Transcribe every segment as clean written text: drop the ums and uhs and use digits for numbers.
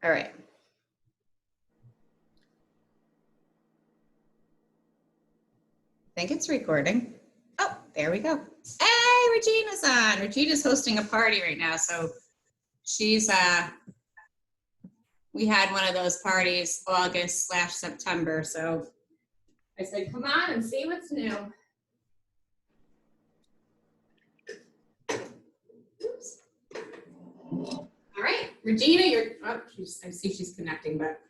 All right. I think it's recording. Oh, there we go. Hey, Regina's on. Regina's hosting a party right now, so she's we had one of those parties August/September, so I said, come on and see what's new. Oops. All right, Regina, I see she's connecting, but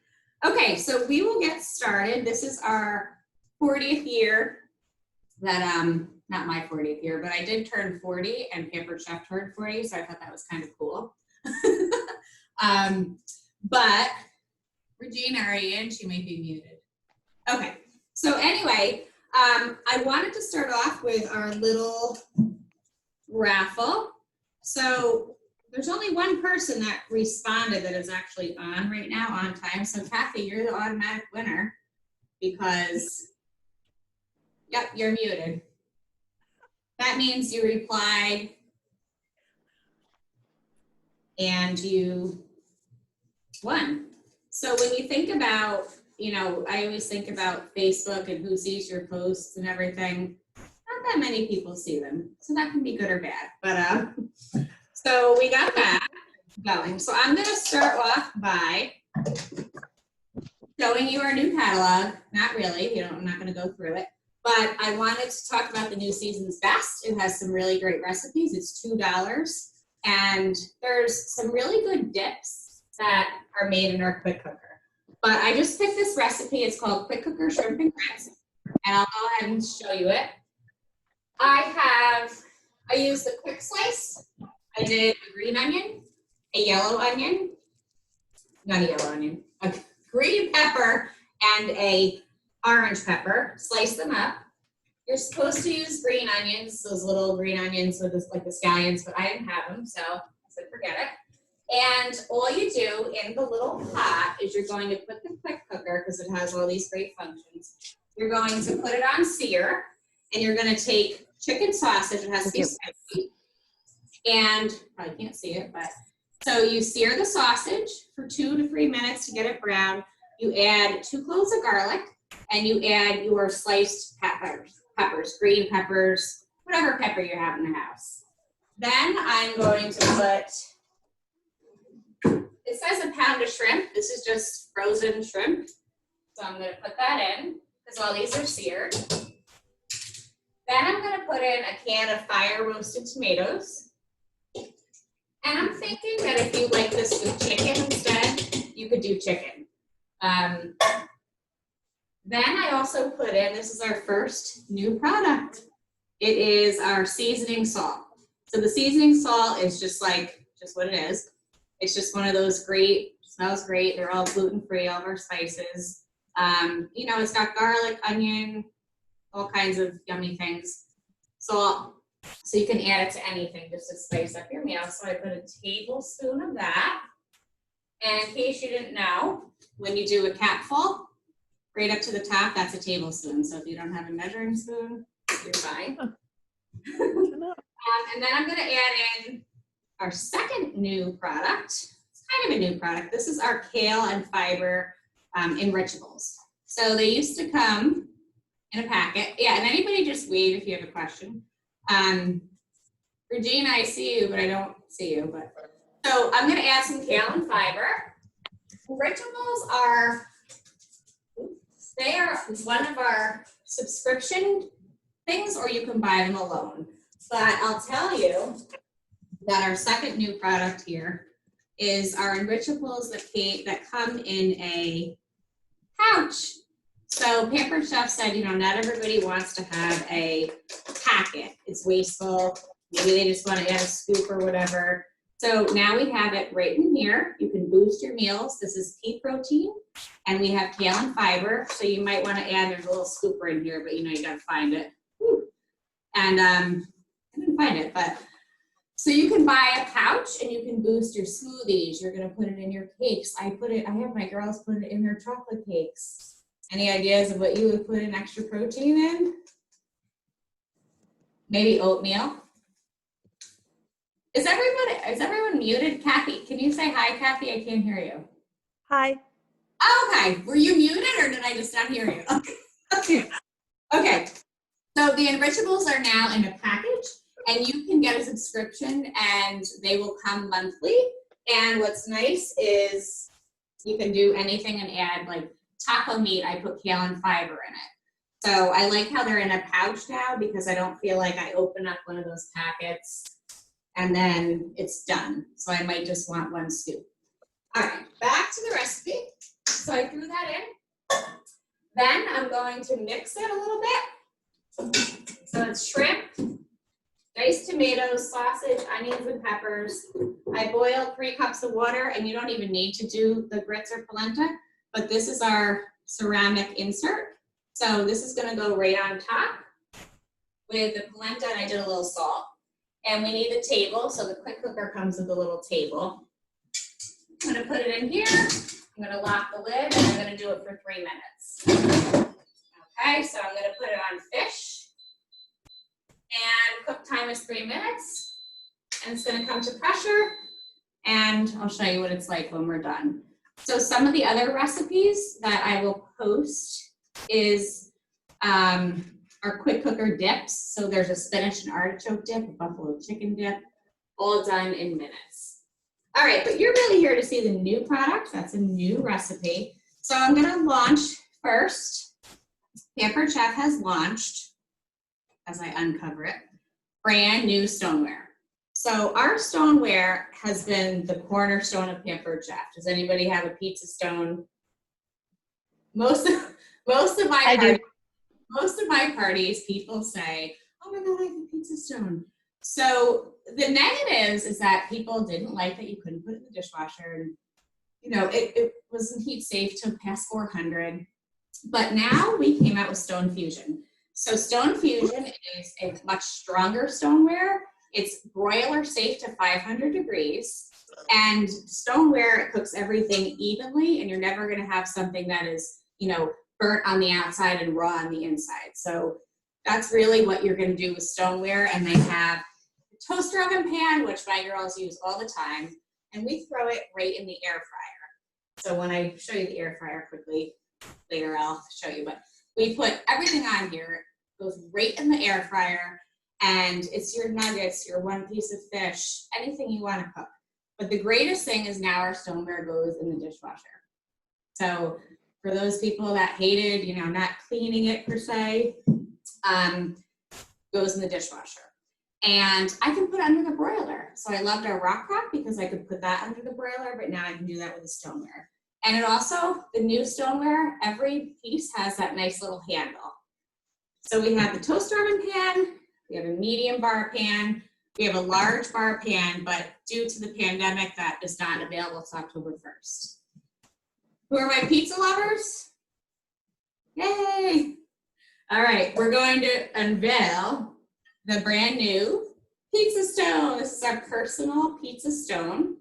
okay, so we will get started. This is our 40th year that, not my 40th year, but I did turn 40 and Pampered Chef turned 40, so I thought that was kind of cool. But Regina, are you in? She may be muted. Okay, so anyway, I wanted to start off with our little raffle. So there's only one person that responded that is actually on right now on time. So Kathy, you're the automatic winner because, yep, you're muted. That means you replied and you won. So when you think about, you know, I always think about Facebook and who sees your posts and everything. Not that many people see them, so that can be good or bad. But so we got that going. So I'm going to start off by showing you our new catalog. Not really, you know, I'm not going to go through it. But I wanted to talk about the New Season's Best. It has some really great recipes. It's $2. And there's some really good dips that are made in our quick cooker. But I just picked this recipe. It's called Quick Cooker Shrimp and Grits. And I'll go ahead and show you it. I used the quick slice. I did a green onion, a yellow onion, not a yellow onion, a green pepper, and a orange pepper. Slice them up. You're supposed to use green onions, those little green onions with this, like the scallions, but I didn't have them, so I said forget it. And all you do in the little pot is you're going to put the quick cooker, because it has all these great functions. You're going to put it on sear, and you're going to take chicken sausage. It has to be spicy. And I can't see it, but so you sear the sausage for 2 to 3 minutes to get it brown. You add 2 cloves of garlic, and you add your sliced peppers, green peppers, whatever pepper you have in the house. Then I'm going to put, it says a pound of shrimp. This is just frozen shrimp. So I'm going to put that in because all these are seared. Then I'm going to put in a can of fire roasted tomatoes. And I'm thinking that if you like this with chicken instead, you could do chicken. Then I also put in, this is our first new product. It is our seasoning salt. So the seasoning salt is just what it is. It's just one of those great, smells great. They're all gluten-free, all of our spices. You know, it's got garlic, onion, all kinds of yummy things. So you can add it to anything just to spice up your meal. So I put a tablespoon of that. And in case you didn't know, when you do a capful, right up to the top, that's a tablespoon. So if you don't have a measuring spoon, you're fine. And then I'm going to add in our second new product. It's kind of a new product. This is our kale and fiber enrichables. So they used to come in a packet. Yeah, and anybody just wave if you have a question. Regina, I see you, but I don't see you. But so I'm going to add some kale and fiber. Enrichables are, they are one of our subscription things, or you can buy them alone. But I'll tell you that our second new product here is our enrichables that come in a pouch. So Pampered Chef said, you know, not everybody wants to have a packet. It's wasteful. Maybe they just want to add a scoop or whatever. So now we have it right in here. You can boost your meals. This is pea protein, and we have kale and fiber. So you might want to add, there's a little scooper in here, but you know, you got to find it. Whew. And I didn't find it, but so you can buy a pouch and you can boost your smoothies. You're going to put it in your cakes. I have my girls put it in their chocolate cakes. Any ideas of what you would put an extra protein in? Maybe oatmeal. Is everyone muted? Kathy, can you say hi, Kathy? I can't hear you. Hi. Okay, were you muted or did I just not hear you? Okay. Okay. So the Enrichables are now in a package, and you can get a subscription, and they will come monthly. And what's nice is you can do anything and add, like taco meat. I put kale and fiber in it. So I like how they're in a pouch now because I don't feel like I open up one of those packets and then it's done. So I might just want one scoop. All right, back to the recipe. So I threw that in. Then I'm going to mix it a little bit. So it's shrimp, diced tomatoes, sausage, onions, and peppers. I boiled 3 cups of water, and you don't even need to do the grits or polenta, but this is our ceramic insert. So this is gonna go right on top with the polenta, and I did a little salt. And we need a table, so the quick cooker comes with a little table. I'm gonna put it in here. I'm gonna lock the lid, and I'm gonna do it for 3 minutes. Okay, so I'm gonna put it on fish. And cook time is 3 minutes. And it's gonna come to pressure. And I'll show you what it's like when we're done. So some of the other recipes that I will post is our quick cooker dips. So there's a spinach and artichoke dip, a buffalo chicken dip, all done in minutes. All right, but you're really here to see the new product. That's a new recipe. So I'm gonna launch first. Pampered Chef has launched, as I uncover it, brand new stoneware. So our stoneware has been the cornerstone of Pampered Chef. Does anybody have a pizza stone? Most of my parties, people say, "Oh my God, I have a pizza stone." So the negatives is that people didn't like that you couldn't put it in the dishwasher, and it wasn't heat safe to past 400. But now we came out with Stone Fusion. So Stone Fusion is a much stronger stoneware. It's broiler safe to 500 degrees. And stoneware cooks everything evenly, and you're never going to have something that is, burnt on the outside and raw on the inside. So that's really what you're going to do with stoneware. And they have a toaster oven pan, which my girls use all the time. And we throw it right in the air fryer. So when I show you the air fryer quickly, later I'll show you, but we put everything on here, goes right in the air fryer, and it's your nuggets, your one piece of fish, anything you want to cook. But the greatest thing is now our stoneware goes in the dishwasher. So for those people that hated, not cleaning it per se, goes in the dishwasher. And I can put it under the broiler. So I loved our Rock Crock because I could put that under the broiler, but now I can do that with the stoneware. And it also, the new stoneware, every piece has that nice little handle. So we have the toaster oven pan, we have a medium bar pan, we have a large bar pan, but due to the pandemic, that is not available until October 1st. Who are my pizza lovers? Yay! All right, we're going to unveil the brand new Pizza Stone. This is our personal Pizza Stone.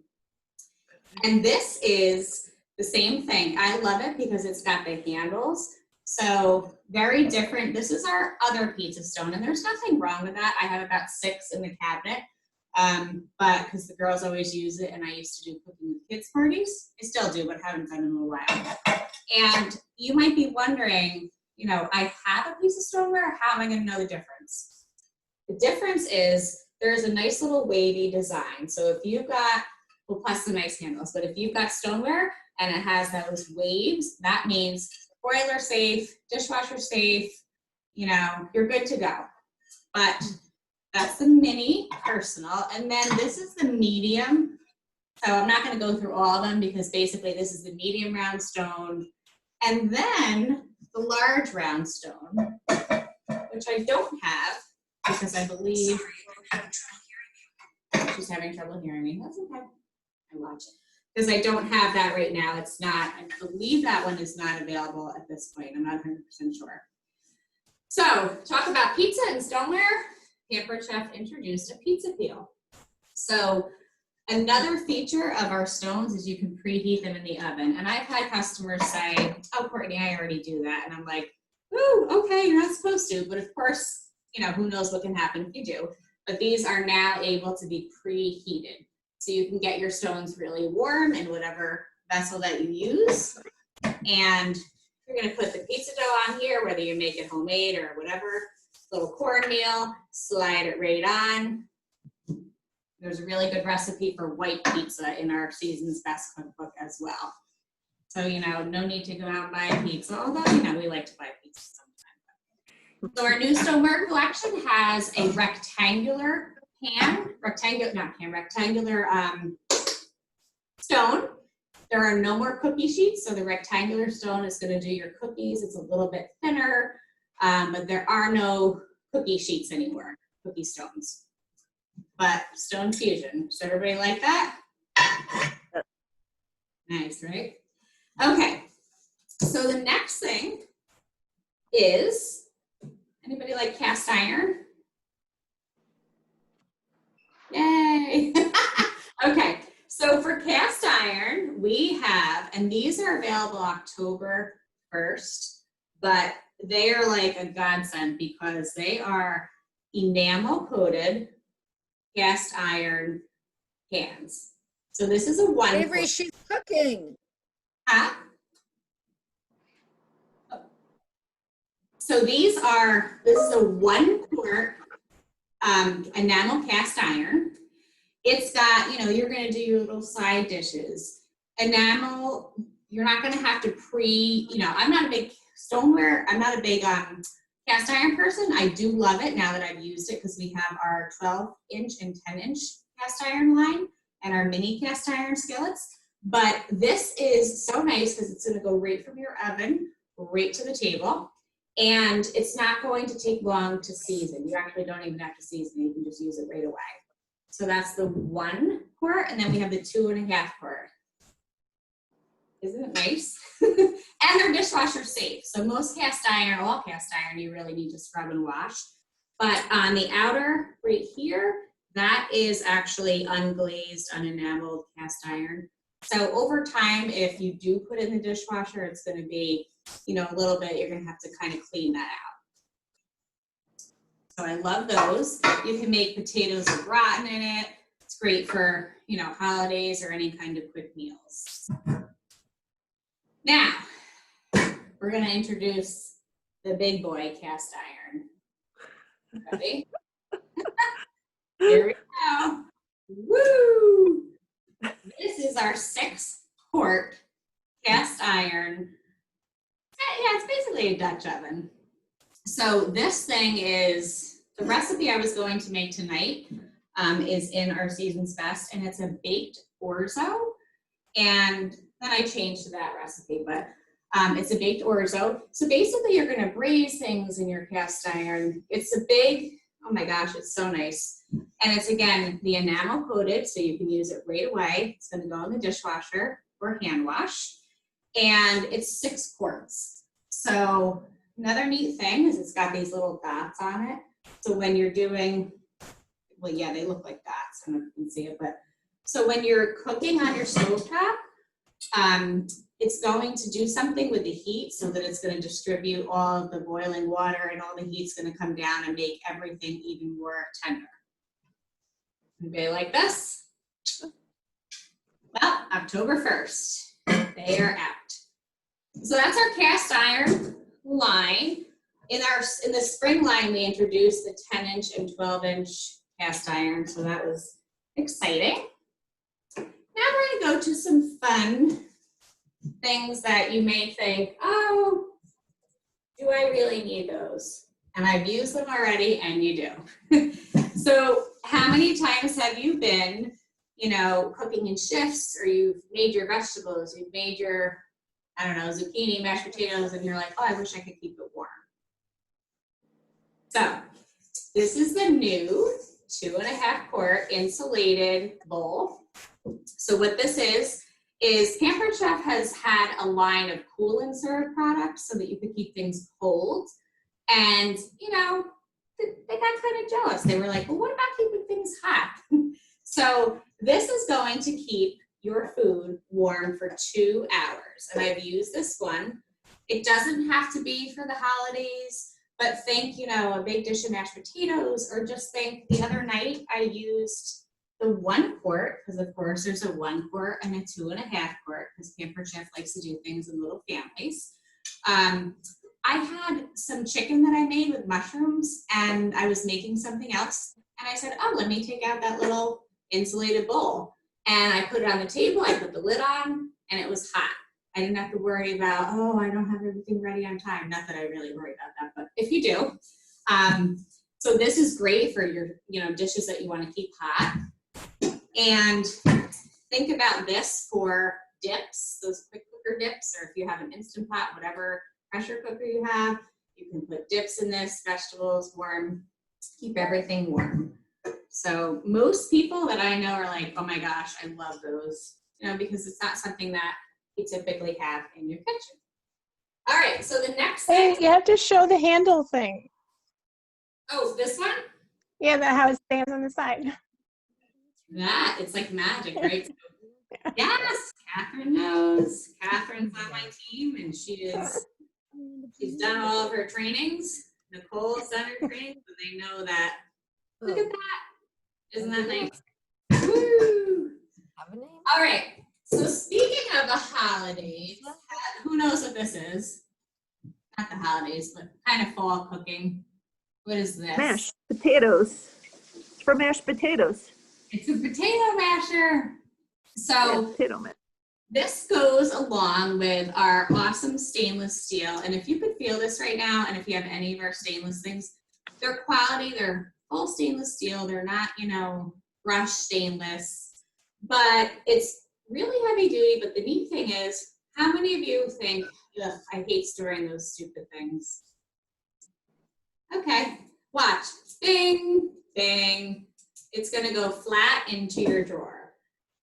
And this is the same thing. I love it because it's got the handles. So very different. This is our other Pizza Stone, and there's nothing wrong with that. I have about 6 in the cabinet, but because the girls always use it, and I used to do cooking with kids parties. I still do, but haven't done in a while. And you might be wondering, I have a piece of stoneware. How am I going to know the difference? The difference is there's a nice little wavy design. So if you've got, well, plus the nice handles, but if you've got stoneware and it has those waves, that means broiler safe, dishwasher safe, you're good to go. But that's the mini personal. And then this is the medium. So I'm not going to go through all of them because basically this is the medium round stone. And then the large round stone, which I don't have because I believe she's having trouble hearing me. That's okay. I watch it. Because I don't have that right now. It's not, I believe that one is not available at this point. I'm not 100% sure. So, talk about pizza and stoneware. Pampered Chef introduced a pizza peel. So, another feature of our stones is you can preheat them in the oven. And I've had customers say, "Oh, Courtney, I already do that." And I'm like, "Ooh, okay, you're not supposed to." But of course, who knows what can happen if you do. But these are now able to be preheated. So you can get your stones really warm in whatever vessel that you use. And you're gonna put the pizza dough on here, whether you make it homemade or whatever, little cornmeal, slide it right on. There's a really good recipe for white pizza in our Season's Best cookbook as well. So, you know, no need to go out and buy a pizza, although, you know, we like to buy pizza sometimes. So our new stoneware collection has a rectangular stone. There are no more cookie sheets, so the rectangular stone is going to do your cookies. It's a little bit thinner, but there are no cookie sheets anymore, cookie stones. But stone fusion. Does everybody like that? Nice, right? Okay, so the next thing is, anybody like cast iron? Yay! Okay, so for cast iron, we have, and these are available October 1st, but they are like a godsend because they are enamel coated cast iron pans. So this is a one. Avery, she's cooking. Huh? So this is a 1 quart enamel cast iron. It's got, you know, you're gonna do your little side dishes. Enamel, you're not gonna have to I'm not a big stoneware, I'm not a big cast iron person. I do love it now that I've used it because we have our 12-inch and 10-inch cast iron line and our mini cast iron skillets. But this is so nice because it's gonna go right from your oven, right to the table. And it's not going to take long to season. You actually don't even have to season it, you can just use it right away. So that's the 1 quart, and then we have the 2.5 quart. Isn't it nice? And they're dishwasher safe. So most cast iron, all cast iron, you really need to scrub and wash. But on the outer right here, that is actually unglazed, unenameled cast iron. So over time, if you do put it in the dishwasher, it's gonna be, you know, a little bit, you're gonna have to kind of clean that out. So I love those. You can make potatoes au gratin in it. It's great for, you know, holidays or any kind of quick meals. Now, we're gonna introduce the big boy cast iron. Ready? Here we go. Woo! This is our 6 quart cast iron. Yeah, it's basically a Dutch oven. So this thing is, the recipe I was going to make tonight is in our Season's Best, and it's a baked orzo. And then I changed to that recipe, but it's a baked orzo. So basically you're gonna braise things in your cast iron. It's a big, oh my gosh, it's so nice. And it's, again, the enamel coated, so you can use it right away. It's gonna go in the dishwasher or hand wash. And it's 6 quarts. So another neat thing is it's got these little dots on it. So when you're doing, well, yeah, they look like dots, I don't know if you can see it, but so when you're cooking on your stovetop, it's going to do something with the heat so that it's going to distribute all of the boiling water, and all the heat's going to come down and make everything even more tender. Anybody like this? Well, October 1st, they are out. So that's our cast iron line. In the spring line, we introduced the 10-inch and 12-inch cast iron, so that was exciting. Now we're going to go to some fun things that you may think, oh, do I really need those? And I've used them already, and you do. So how many times have you been, you know, cooking in shifts, or you've made your vegetables, you've made your, I don't know, zucchini, mashed potatoes, and you're like, oh, I wish I could keep it warm. So this is the new 2.5 quart insulated bowl. So what this is Pampered Chef has had a line of cool and serve products so that you could keep things cold. And, you know, they got kind of jealous. They were like, well, what about keeping things hot? So this is going to keep your food warm for 2 hours. And I've used this one. It doesn't have to be for the holidays, but think, you know, a big dish of mashed potatoes, or just think the other night I used the 1 quart, because of course there's a 1 quart and a 2.5 quart, because Pampered Chef likes to do things in little families. I had some chicken that I made with mushrooms, and I was making something else, and I said, oh, let me take out that little insulated bowl. And I put it on the table, I put the lid on, and it was hot. I didn't have to worry about, oh, I don't have everything ready on time. Not that I really worry about that, but if you do. So this is great for your, dishes that you want to keep hot. And think about this for dips, those quick cooker dips, or if you have an Instant Pot, whatever pressure cooker you have, you can put dips in this, vegetables, warm, keep everything warm. So most people that I know are like, oh my gosh, I love those, because it's not something that you typically have in your kitchen. All right, so the next thing. Hey, you have to show the handle thing. Oh, this one? Yeah, how it stands on the side. That, it's like magic, right? Yes, Catherine knows. Catherine's on my team, and she's done all of her trainings. Nicole's done her trainings, and they know that. Look at that. Isn't that nice? Woo! All right. So speaking of the holidays, who knows what this is? Not the holidays, but kind of fall cooking. What is this? Mashed potatoes. It's for mashed potatoes. It's a potato masher. So potato mash. This goes along with our awesome stainless steel. And if you could feel this right now, and if you have any of our stainless things, they're quality, they're full stainless steel. They're not, brushed stainless, but it's really heavy duty. But the neat thing is, how many of you think, ugh, I hate storing those stupid things? Okay, watch. Bing, bing. It's gonna go flat into your drawer.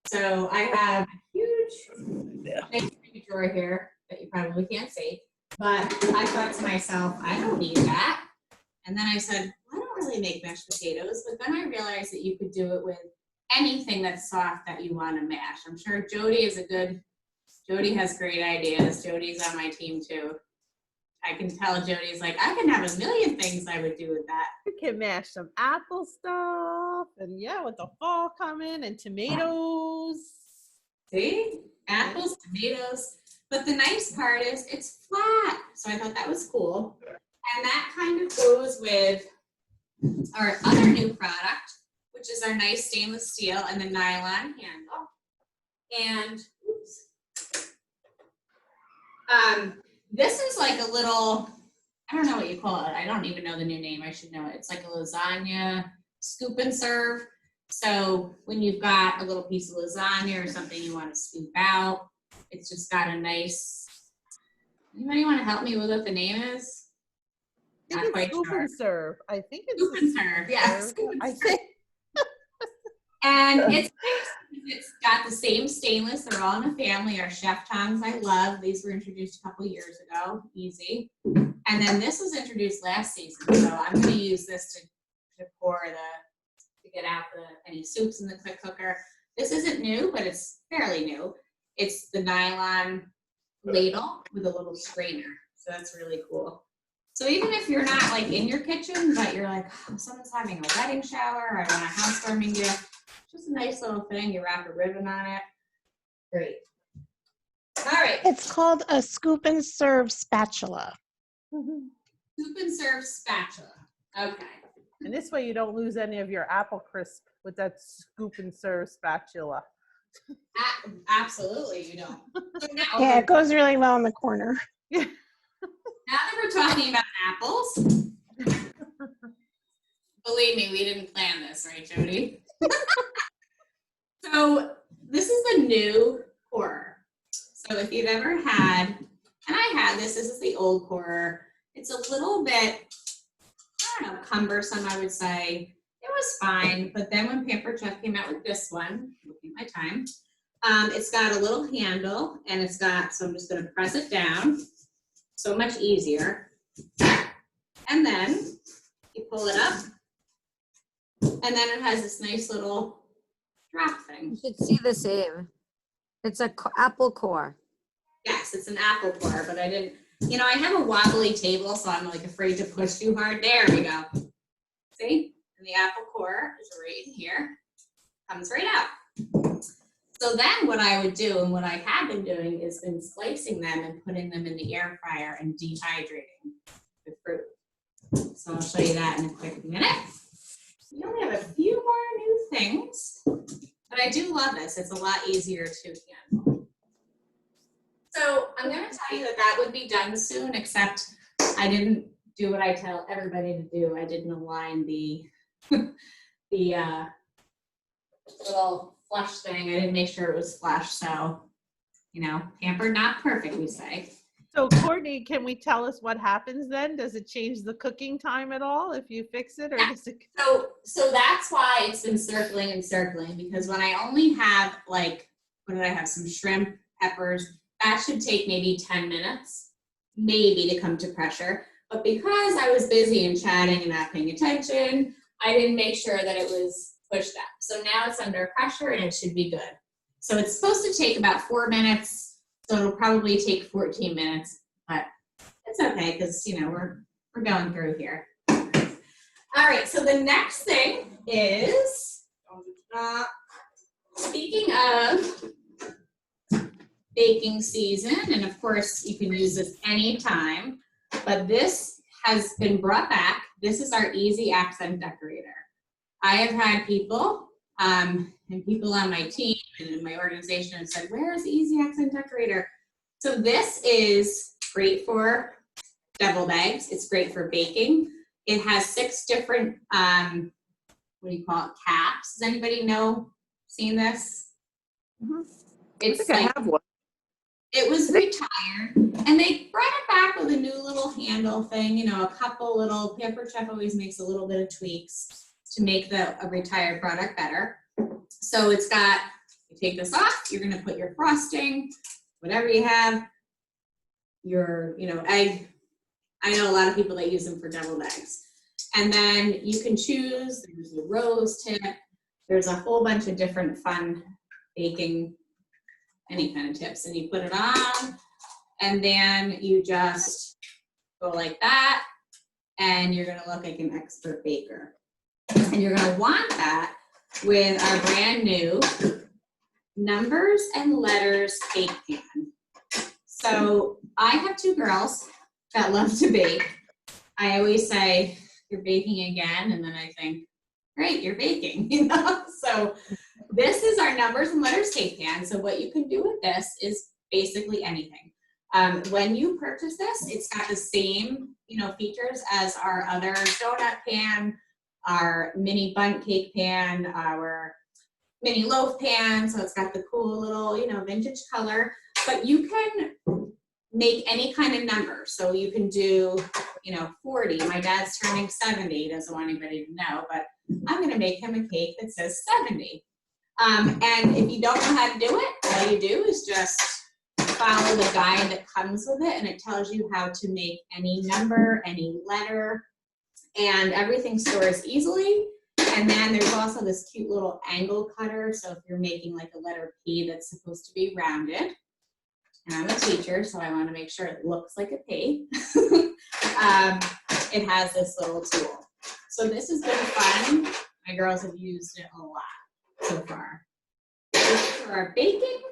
So I have a huge drawer here that you probably can't see, but I thought to myself, I don't need that. And then I said, well, I don't really make mashed potatoes, but then I realized that you could do it with anything that's soft that you want to mash. I'm sure Jody has great ideas. Jody's on my team too. I can tell Jody's like, I can have a million things I would do with that. You can mash some apple stuff, and with the fall coming, and tomatoes. See? Apples, tomatoes. But the nice part is it's flat. So I thought that was cool. And that kind of goes with our other new product, which is our nice stainless steel and the nylon handle. And this is like a little, I don't know what you call it. I don't even know the new name. I should know it. It's like a lasagna scoop and serve. So when you've got a little piece of lasagna or something you want to scoop out, it's just got a nice, anybody want to help me with what the name is? Not quite sure. Scoop and serve. I think it's scoop and serve. Yeah, I think. And it's got the same stainless. They're all in a family. Our Chef Tongs I love. These were introduced a couple years ago. Easy. And then this was introduced last season. So I'm going to use this to pour to get out any soups in the quick cooker. This isn't new, but it's fairly new. It's the nylon ladle with a little strainer. So that's really cool. So even if you're not like in your kitchen, but you're like, oh, someone's having a wedding shower, or I want a housewarming gift, just a nice little thing. You wrap a ribbon on it. Great. All right. It's called a scoop and serve spatula. Scoop and serve spatula. Okay. And this way you don't lose any of your apple crisp with that scoop and serve spatula. Absolutely, you don't. So yeah, it goes really well in the corner. Now that we're talking about apples, believe me, we didn't plan this, right, Jody? So this is the new corer. So if you've ever had, and I had this is the old corer. It's a little bit, I don't know, cumbersome, I would say. It was fine, but then when Pampered Chef came out with this one, looking at my time, it's got a little handle, and it's got, so I'm just going to press it down. So much easier. And then you pull it up, and then it has this nice little drop thing. You should see the same. It's a apple core. Yes, it's an apple core, but I didn't, I have a wobbly table, so I'm like afraid to push too hard. There we go. See? And the apple core is right in here. comes right out. So then what I would do, and what I have been doing, is been slicing them and putting them in the air fryer and dehydrating the fruit. So I'll show you that in a quick minute. We only have a few more new things, but I do love this. It's a lot easier to handle. So I'm going to tell you that that would be done soon, except I didn't do what I tell everybody to do. I didn't align the the little flush thing. I didn't make sure it was flush. So, you know, pampered, not perfect, we say. So Courtney, can we tell us what happens then? Does it change the cooking time at all if you fix it, or does it? So that's why it's been circling and circling, because when I only have, like, what did I have? Some shrimp, peppers, that should take maybe 10 minutes, maybe, to come to pressure. But because I was busy and chatting and not paying attention, I didn't make sure that it was pushed up. So now it's under pressure and it should be good. So it's supposed to take about 4 minutes. So it'll probably take 14 minutes, but it's okay because, you know, we're going through here. All right, so the next thing is, speaking of baking season, and of course you can use this anytime, but this has been brought back. This is our Easy Accent Decorator. I have had people, and people on my team and in my organization have said, where is the Easy Accent Decorator? So this is great for deviled eggs. It's great for baking. It has 6 different, what do you call it, caps. Does anybody know, seen this? Mm-hmm. It's I think I have one. It was retired, and they brought it back with a new little handle thing, you know, a couple little, Pampered Chef always makes a little bit of tweaks to make a retired product better. So it's got, you take this off, you're gonna put your frosting, whatever you have, your, you know, egg. I know a lot of people that use them for deviled eggs. And then you can choose, there's a rose tip, there's a whole bunch of different fun baking, any kind of tips, and you put it on, and then you just go like that, and you're gonna look like an expert baker. And you're gonna want that with our brand new numbers and letters cake pan. So I have 2 girls that love to bake. I always say, you're baking again, and then I think, great, you're baking, you know? So this is our numbers and letters cake pan. So what you can do with this is basically anything. When you purchase this, it's got the same, you know, features as our other donut pan, our mini bundt cake pan, our mini loaf pan. So it's got the cool little, you know, vintage color, but you can make any kind of number. So you can do, you know, 40. My dad's turning 70. He doesn't want anybody to know, but I'm going to make him a cake that says 70. And if you don't know how to do it, all you do is just follow the guide that comes with it, and it tells you how to make any number, any letter, and everything stores easily. And then there's also this cute little angle cutter. So if you're making like a letter P that's supposed to be rounded, and I'm a teacher, so I want to make sure it looks like a P, it has this little tool. So this has been fun. My girls have used it a lot so far. This is for our baking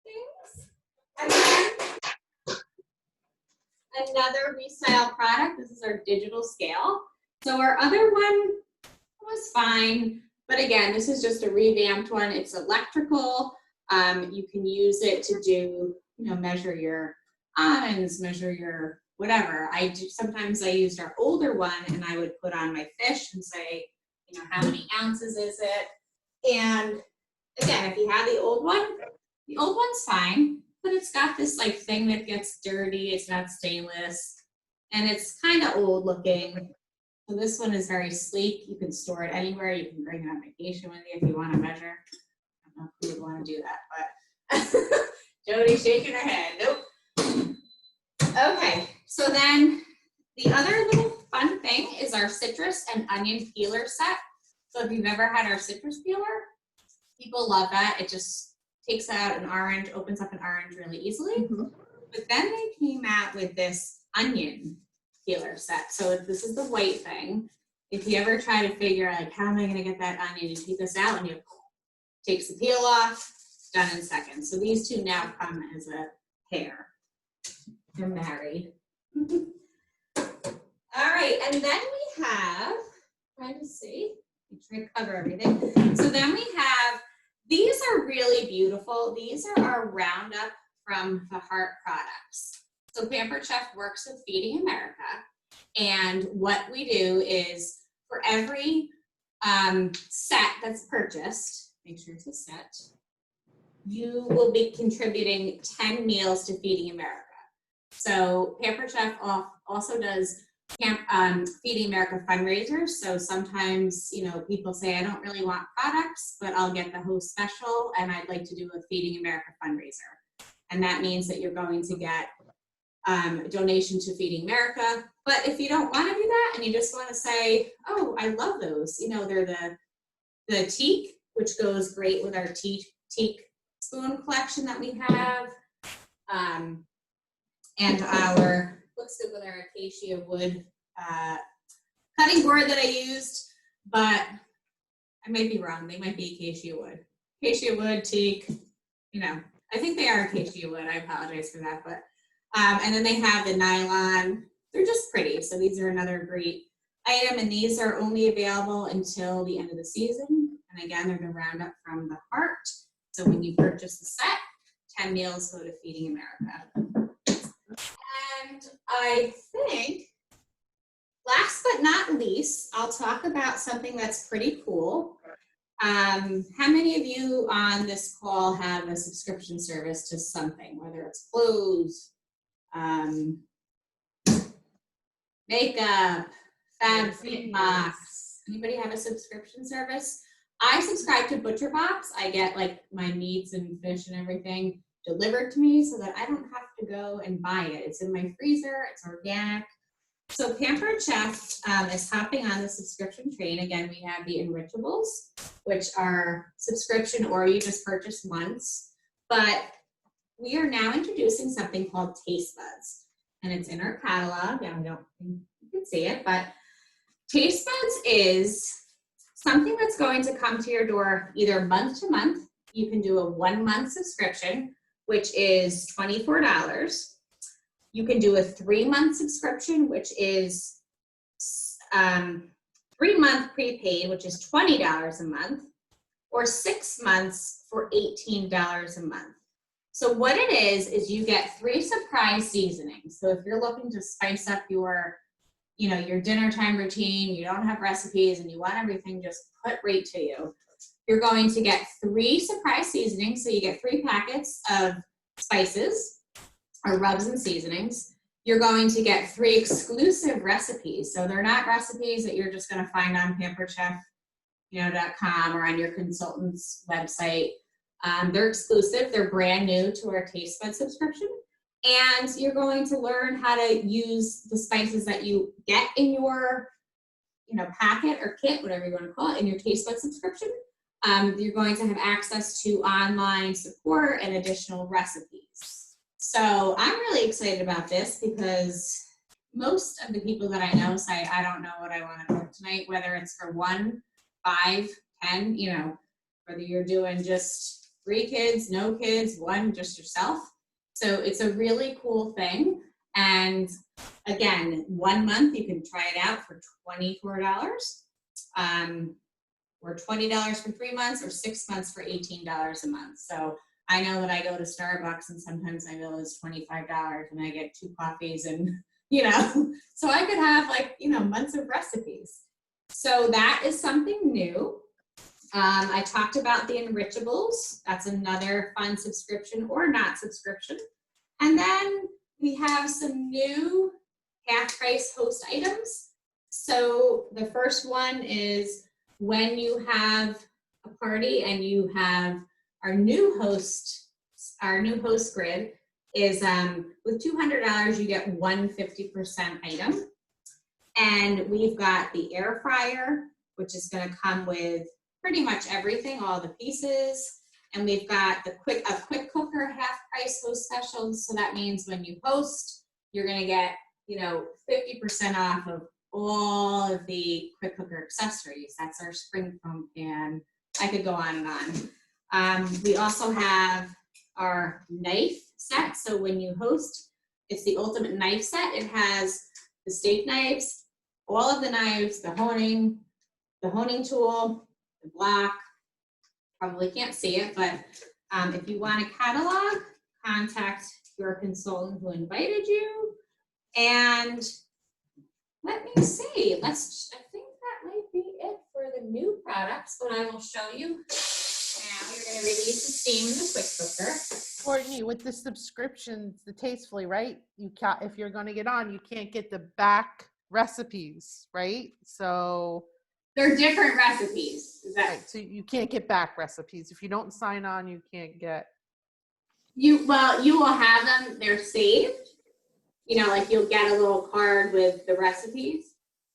things. And then another resale product. This is our digital scale. So our other one was fine, but again, this is just a revamped one. It's electrical. You can use it to do, you know, measure your almonds, measure your whatever. Sometimes I used our older one, and I would put on my fish and say, you know, how many ounces is it? And again, if you have the old one's fine, but it's got this like thing that gets dirty. It's not stainless, and it's kind of old looking. So this one is very sleek. You can store it anywhere. You can bring it on vacation with you if you want to measure. I don't know who would want to do that, but Jody's shaking her head. Nope. Okay, so then the other little fun thing is our citrus and onion peeler set. So if you've ever had our citrus peeler, people love that. It just takes out an orange, opens up an orange really easily. Mm-hmm. But then they came out with this onion peeler set. So this is the white thing. If you ever try to figure like, how am I going to get that onion? You take this out and you takes the peel off, done in seconds. So these two now come as a pair. They're married. All right, and then we have, trying to see, make sure I cover everything. So then we have, these are really beautiful. These are our Roundup from the Heart products. So Pampered Chef works with Feeding America. And what we do is for every set that's purchased, make sure it's a set, you will be contributing 10 meals to Feeding America. So Pampered Chef also does Feeding America fundraisers. So sometimes, you know, people say, I don't really want products, but I'll get the host special and I'd like to do a Feeding America fundraiser. And that means that you're going to get a donation to Feeding America. But if you don't want to do that and you just want to say, oh, I love those, you know, they're the teak, which goes great with our teak spoon collection that we have. And our, looks good with our acacia wood cutting board that I used, but I might be wrong. They might be acacia wood. Acacia wood, teak, you know, I think they are acacia wood. I apologize for that, but, and then they have the nylon. They're just pretty. So these are another great item, and these are only available until the end of the season. And again, they're the Roundup from the Heart. So when you purchase the set, 10 meals go to Feeding America. And I think, last but not least, I'll talk about something that's pretty cool. How many of you on this call have a subscription service to something, whether it's clothes, makeup, FabFitBox? Anybody have a subscription service? I subscribe to ButcherBox. I get like my meats and fish and everything delivered to me so that I don't have to go and buy it. It's in my freezer, it's organic. So Pampered Chef is hopping on the subscription train. Again, we have the Enrichables, which are subscription or you just purchase once. But we are now introducing something called Taste Buds. And it's in our catalog. I don't think you can see it, but Taste Buds is something that's going to come to your door either month to month. You can do a 1 month subscription, which is $24. You can do a 3 month subscription, which is 3 month prepaid, which is $20 a month, or 6 months for $18 a month. So what it is you get 3 surprise seasonings. So if you're looking to spice up your, you know, your dinner time routine, you don't have recipes and you want everything just put right to you, you're going to get 3 surprise seasonings. So you get 3 packets of spices or rubs and seasonings. You're going to get 3 exclusive recipes. So they're not recipes that you're just going to find on pamperedchef.com or on your consultant's website. They're exclusive. They're brand new to our Taste Bud subscription. And you're going to learn how to use the spices that you get in your, you know, packet or kit, whatever you want to call it, in your Taste Bud subscription. You're going to have access to online support and additional recipes. So I'm really excited about this because most of the people that I know say, I don't know what I want to cook tonight, whether it's for 1, 5, 10, you know, whether you're doing just 3 kids, no kids, 1, just yourself. So it's a really cool thing. And again, 1 month, you can try it out for $24, or $20 for 3 months, or 6 months for $18 a month. So I know that I go to Starbucks and sometimes my bill is $25 and I get 2 coffees and, you know, so I could have like, you know, months of recipes. So that is something new. I talked about the Enrichables. That's another fun subscription or not subscription. And then we have some new half price host items. So the first one is when you have a party and you have our new host grid is with $200, you get 150% item. And we've got the air fryer, which is going to come with pretty much everything, all the pieces. And we've got the quick cooker half price host specials. So that means when you host, you're going to get, you know, 50% off of all of the quick cooker accessories. That's our spring foam pan. I could go on and on. We also have our knife set. So when you host, it's the ultimate knife set. It has the steak knives, all of the knives, the honing tool, the block. Probably can't see it, but if you want a catalog, contact your consultant who invited you. And let me see, I think that might be it for the new products, but I will show you. Now you're gonna release the steam in the quick cooker. Courtney, with the subscriptions, the Tastefully, right? If you're gonna get on, you can't get the back recipes, right? So. They're different recipes. Is that Right, so you can't get back recipes. If you don't sign on, you can't get. you will have them, they're saved. You know, like you'll get a little card with the recipes.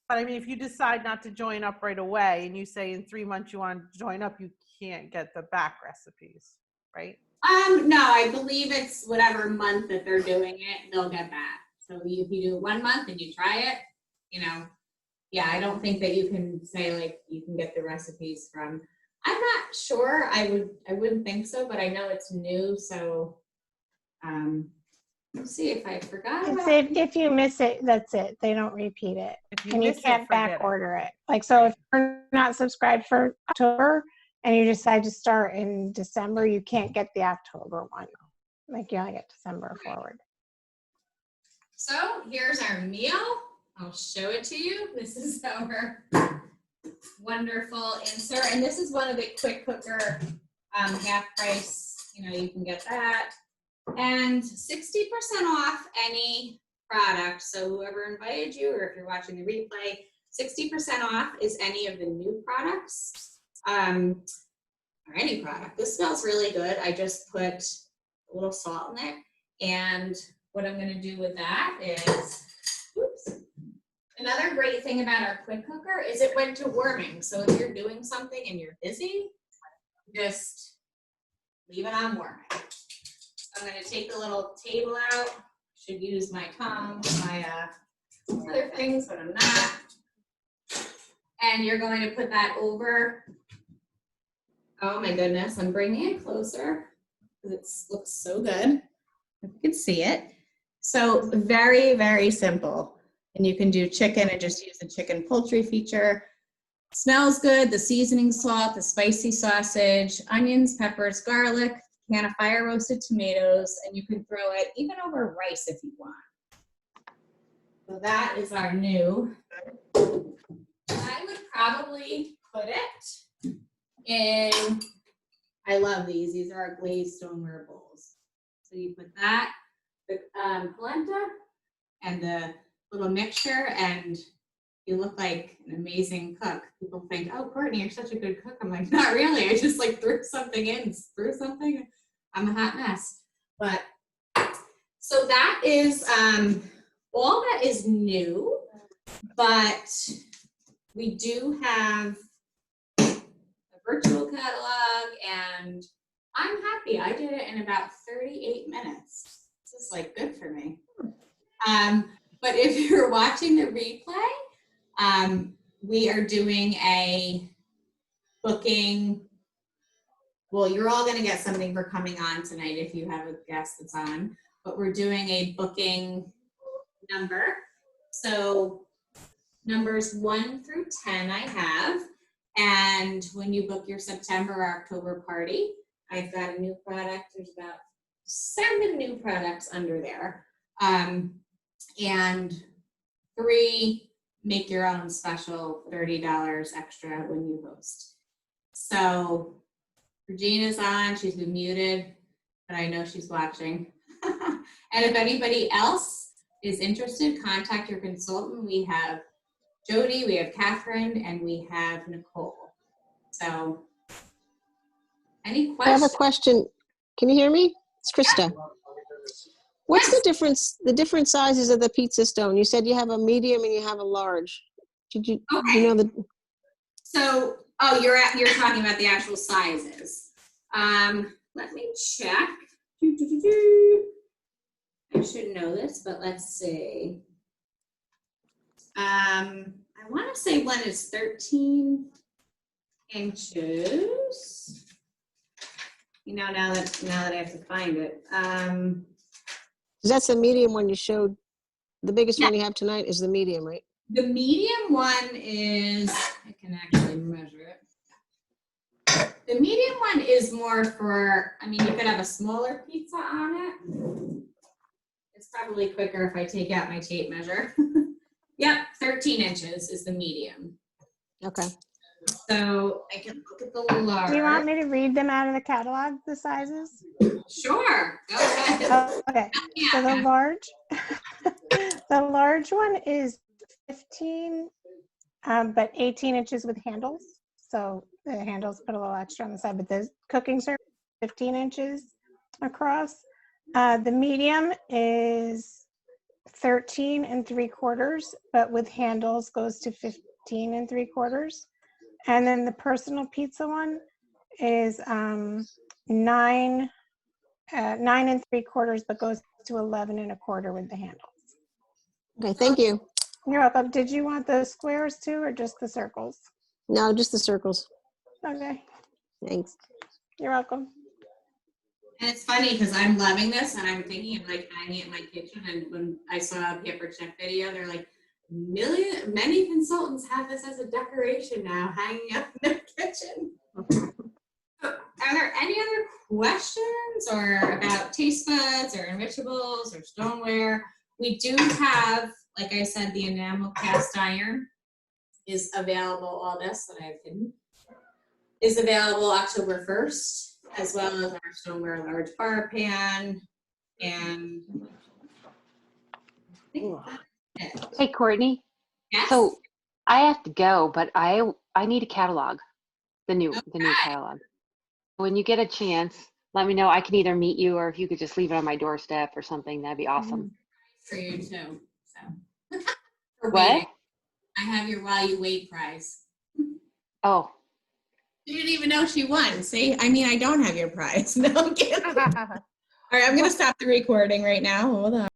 But I mean, if you decide not to join up right away and you say in 3 months you want to join up, you can't get the back recipes, right? No, I believe it's whatever month that they're doing it, they'll get that. So if you do 1 month and you try it, you know, yeah, I don't think that you can say like you can get the recipes from. I'm not sure. I wouldn't think so, but I know it's new. So let's see if I forgot. It's about if you miss it, that's it. They don't repeat it. If And you miss it, can't forget back it. order it. Like, so if you're not subscribed for October and you decide to start in December, you can't get the October one. Like, you only get December forward. So here's our meal. I'll show it to you. This is our wonderful insert. And this is one of the quick cooker half price. You know, you can get that. And 60% off any product. So whoever invited you, or if you're watching the replay, 60% off is any of the new products. Or any product. This smells really good. I just put a little salt in it. And what I'm gonna do with that is, oops. Another great thing about our quick cooker is it went to warming. So if you're doing something and you're busy, just leave it on warming. I'm gonna take the little table out. Should use my tongs, my other things, but I'm not. And you're going to put that over. Oh my goodness, I'm bringing it closer because it looks so good. If you can see it. So very, very simple. And you can do chicken and just use the chicken poultry feature. Smells good, the seasoning salt, the spicy sausage, onions, peppers, garlic, can of fire roasted tomatoes, and you can throw it even over rice if you want. So that is our new. I would probably put it in, I love these. These are our glazed stoneware bowls. So you put that, the polenta, and the little mixture, and you look like an amazing cook. People think, oh, Courtney, you're such a good cook. I'm like, not really. I just like threw something in, I'm a hot mess. But so that is all that is new, but we do have a virtual catalog, and I'm happy. I did it in about 38 minutes. This is like good for me. But if you're watching the replay, we are doing a booking. Well, you're all going to get something for coming on tonight if you have a guest that's on, but we're doing a booking number. So numbers 1 through 10 I have, and when you book your September or October party, I've got a new product. There's about 7 new products under there. And 3 make your own special $30 extra when you host. So Regina's on, she's been muted, but I know she's watching. And if anybody else is interested, contact your consultant. We have Jody, we have Catherine, and we have Nicole. So any I have questions? a question. Can you hear me? It's Krista. What's Yes. the difference, the different sizes of the pizza stone? You said you have a medium and you have a large. Did you, Okay. you know the, So, oh, you're talking about the actual sizes. Let me check. I should know this, but let's see. I want to say one is 13 inches. now that I have to find it. 'Cause that's the medium one you showed. The biggest one you have tonight is the medium, right? The medium one is, I can actually measure it. The medium one is more for, I mean, you could have a smaller pizza on it. It's probably quicker if I take out my tape measure. Yep, 13 inches is the medium. Okay. So I can look at the large. Do you want me to read them out of the catalog, the sizes? Sure, go ahead. Oh, okay, so the large, the large one is 15, but 18 inches with handles. So the handles put a little extra on the side, but the cooking server, 15 inches across. The medium is 13 3/4, but with handles goes to 15 3/4. And then the personal pizza one is 9 3/4, but goes to 11 1/4 with the handles. Okay, thank you. You're welcome. Did you want the squares too, or just the circles? No, just the circles. Okay, Thanks. you're welcome. And it's funny because I'm loving this and I'm thinking of like hanging it in my kitchen. And when I saw a Paper Chef video, they're like, many consultants have this as a decoration now, hanging up in their kitchen. Are there any other questions or about taste buds or enrichables or stoneware? We do have, like I said, the enamel cast iron is available. All this that I've hidden is available October 1st, as well as our stoneware large bar pan. And I think that's it. Hey, Courtney. Yes? So I have to go, but I need a catalog, the new catalog. When you get a chance, let me know. I can either meet you or if you could just leave it on my doorstep or something, that'd be awesome. For you too. So for What? waiting. I have your while you wait prize. Oh, You didn't even know she won. See, I mean, I don't have your prize. No, I'm kidding. All right, I'm gonna stop the recording right now. Hold on.